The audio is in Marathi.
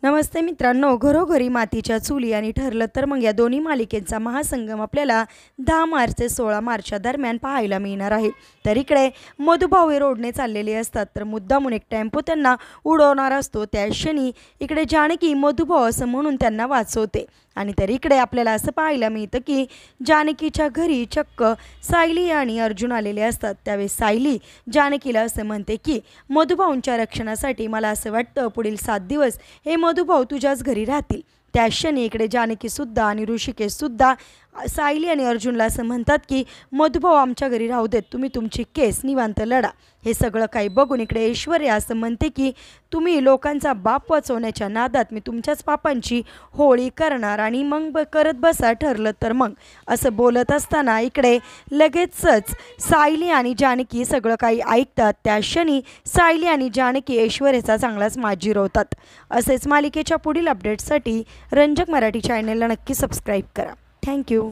नमस्ते मित्रांनो, घरोघरी मातीच्या चुली आणि ठरलं तर मग या दोन्ही मालिकेचा महासंगम आपल्याला 10 मार्च ते 16 मार्चच्या दरम्यान पाहायला मिळणार आहे। तर इकडे मधुभाऊ हे रोडने चाललेले असतात, तर मुद्दामून एक टेम्पो त्यांना उडवणार असतो। त्या क्षणी इकडे जानकी मधुभाऊ असं म्हणून त्यांना वाचवते आणि तर इकडे आपल्याला असं पाहायला मिळतं की जानकीच्या घरी चक्क सायली आणि अर्जुन आलेले असतात। त्यावेळेस सायली जानकीला असं म्हणते की मधुभाऊंच्या रक्षणासाठी मला असं वाटतं पुढील 7 दिवस हे मधुभाऊ तुझ्याच घरी राहतील। त्या क्षणी इकडे जानकीसुद्धा आणि ऋषिकेशसुद्धा सायली आणि अर्जुनला असं म्हणतात की मधुभाऊ आमच्या घरी राहू देत, तुम्ही तुमची केस निवांत लढा। हे सगळं काही बघून इकडे ऐश्वर्या असं म्हणते की तुम्ही लोकांचा बाप वाचवण्याच्या नादात मी तुमच्याच पापांची होळी करणार आणि मग करत बसा ठरलं तर मग, असं बोलत असताना इकडे लगेचच सायली आणि जानकी सगळं काही ऐकतात। त्या क्षणी सायली आणि जानकी ऐश्वर्याचा चांगलाच माज जिरवतात। असेच मालिकेच्या पुढील अपडेट्ससाठी रंजक मराठी चॅनलला नक्की सबस्क्राईब करा। थँक्यू।